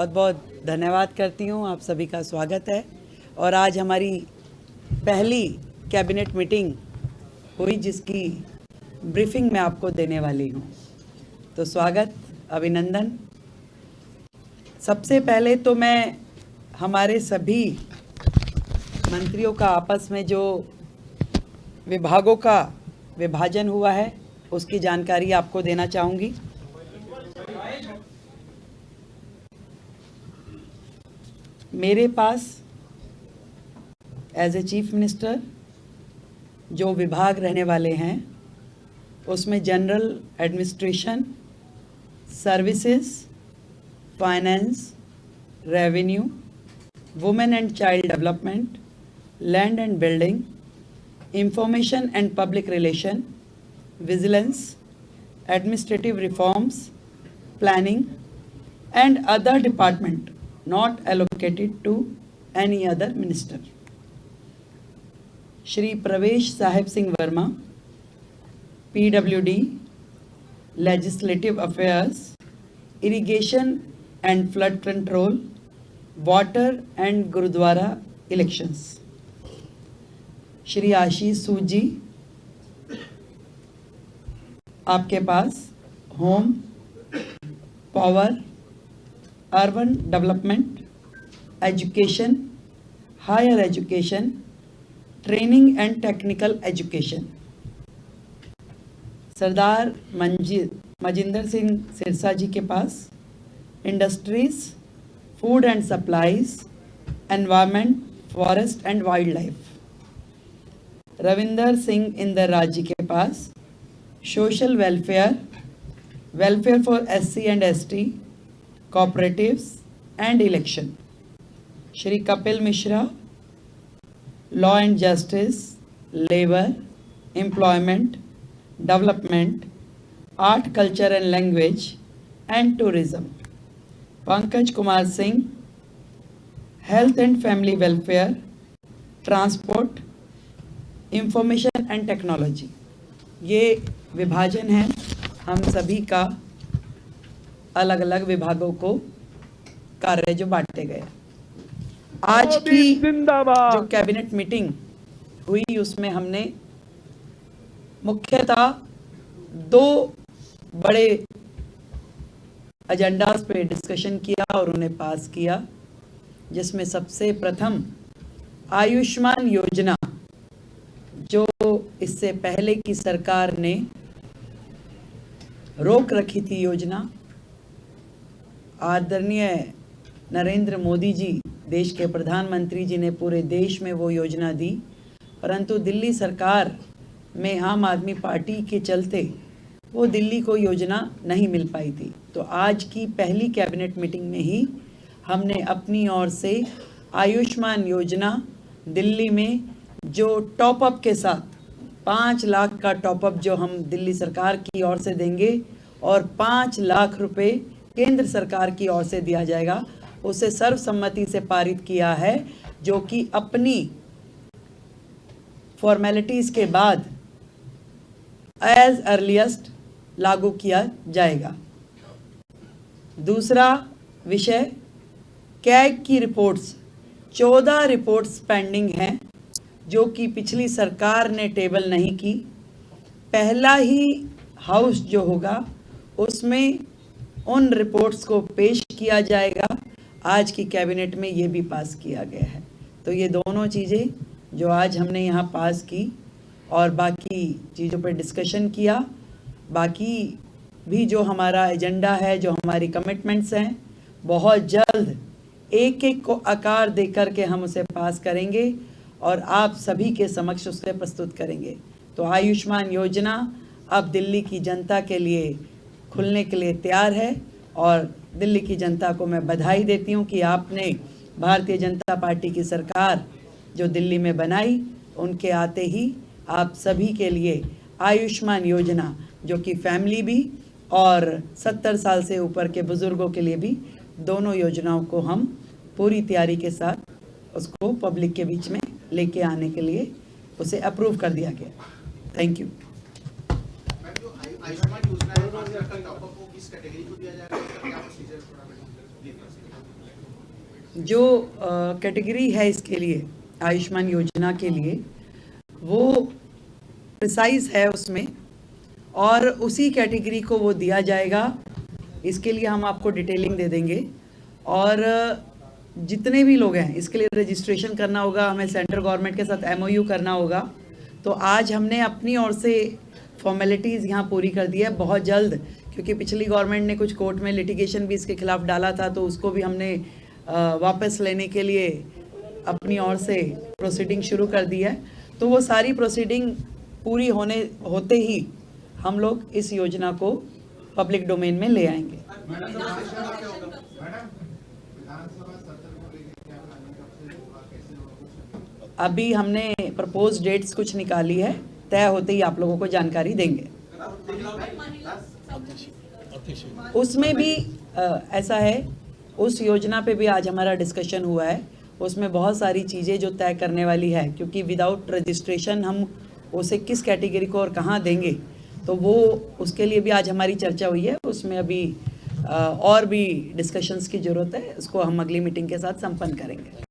बहुत बहुत धन्यवाद करती हूँ। आप सभी का स्वागत है। और आज हमारी पहली कैबिनेट मीटिंग हुई जिसकी ब्रीफिंग मैं आपको देने वाली हूँ। तो स्वागत, अभिनंदन। सबसे पहले तो मैं हमारे सभी मंत्रियों का आपस में जो विभागों का विभाजन हुआ है उसकी जानकारी आपको देना चाहूँगी। मेरे पास एज ए चीफ मिनिस्टर जो विभाग रहने वाले हैं उसमें general administration, services, finance, revenue, women and child development, land and building, information and public relation, vigilance, administrative reforms, planning and other department not allocated to any other minister. Shri Pravesh Sahib Singh Verma, PWD, Legislative Affairs, Irrigation and Flood Control, Water and Gurudwara Elections. Shri Ashish Sood ji, आपके पास home, power, urban development, education, higher education, training and technical education. Sardar Majinder Singh Sirsa ji के पास industries, food and supplies, environment, forest and wild life. Ravinder Singh Inder ji के पास social welfare, welfare for SC and ST, cooperatives and election. Shri Kapil Mishra, law and justice, labor, employment, development, art, culture and language and tourism. Pankaj Kumar Singh, health and family welfare, transport, information and technology. ये विभाजन है हम सभी का, अलग अलग विभागों को कार्य जो बांटे गए। आज की जो कैबिनेट मीटिंग हुई उसमें हमने मुख्यतः दो बड़े एजेंडास पे डिस्कशन किया और उन्हें पास किया, जिसमें सबसे प्रथम आयुष्मान योजना, जो इससे पहले की सरकार ने रोक रखी थी योजना। आदरणीय नरेंद्र मोदी जी, देश के प्रधानमंत्री जी ने पूरे देश में वो योजना दी, परंतु दिल्ली सरकार में आम आदमी पार्टी के चलते वो दिल्ली को योजना नहीं मिल पाई थी। तो आज की पहली कैबिनेट मीटिंग में ही हमने अपनी ओर से आयुष्मान योजना दिल्ली में जो टॉपअप के साथ 5 लाख का टॉपअप जो हम दिल्ली सरकार की ओर से देंगे और 5 लाख रुपए केंद्र सरकार की ओर से दिया जाएगा, उसे सर्वसम्मति से पारित किया है, जो कि अपनी फॉर्मेलिटीज के बाद एज अर्लीस्ट लागू किया जाएगा। दूसरा विषय, कैग की रिपोर्ट्स, 14 रिपोर्ट्स पेंडिंग हैं जो कि पिछली सरकार ने टेबल नहीं की। पहला ही हाउस जो होगा उसमें उन रिपोर्ट्स को पेश किया जाएगा। आज की कैबिनेट में ये भी पास किया गया है। तो ये दोनों चीज़ें जो आज हमने यहाँ पास की और बाकी चीज़ों पर डिस्कशन किया, बाकी भी जो हमारा एजेंडा है, जो हमारी कमिटमेंट्स हैं, बहुत जल्द एक एक को आकार दे करके हम उसे पास करेंगे और आप सभी के समक्ष उसे प्रस्तुत करेंगे। तो आयुष्मान योजना अब दिल्ली की जनता के लिए खुलने के लिए तैयार है और दिल्ली की जनता को मैं बधाई देती हूँ कि आपने भारतीय जनता पार्टी की सरकार जो दिल्ली में बनाई, उनके आते ही आप सभी के लिए आयुष्मान योजना, जो कि फैमिली भी और 70 साल से ऊपर के बुज़ुर्गों के लिए भी, दोनों योजनाओं को हम पूरी तैयारी के साथ उसको पब्लिक के बीच में लेके आने के लिए उसे अप्रूव कर दिया गया। Thank you. आयुष्मान योजना है, 5 लाख का टॉपअप को किस कैटेगरी को दिया जाएगा, इसका क्या प्रोसीजर थोड़ा प्लीज। जो कैटेगरी है इसके लिए, आयुष्मान योजना के लिए, वो प्रिसाइज है उसमें, और उसी कैटेगरी को वो दिया जाएगा। इसके लिए हम आपको डिटेलिंग दे देंगे, और जितने भी लोग हैं इसके लिए रजिस्ट्रेशन करना होगा, हमें सेंट्रल गवर्नमेंट के साथ MOU करना होगा। तो आज हमने अपनी ओर से फॉर्मेलिटीज़ यहाँ पूरी कर दी है बहुत जल्द, क्योंकि पिछली गवर्नमेंट ने कुछ कोर्ट में लिटिगेशन भी इसके खिलाफ डाला था, तो उसको भी हमने वापस लेने के लिए अपनी ओर से प्रोसीडिंग शुरू कर दी है। तो वो सारी प्रोसीडिंग पूरी होते ही हम लोग इस योजना को पब्लिक डोमेन में ले आएंगे। अभी हमने प्रपोज डेट्स कुछ निकाली है, तय होते ही आप लोगों को जानकारी देंगे। उसमें भी ऐसा है, उस योजना पे भी आज हमारा डिस्कशन हुआ है। उसमें बहुत सारी चीज़ें जो तय करने वाली है, क्योंकि विदाउट रजिस्ट्रेशन हम उसे किस कैटेगरी को और कहाँ देंगे, तो वो उसके लिए भी आज हमारी चर्चा हुई है। उसमें अभी और भी डिस्कशंस की ज़रूरत है, उसको हम अगली मीटिंग के साथ संपन्न करेंगे।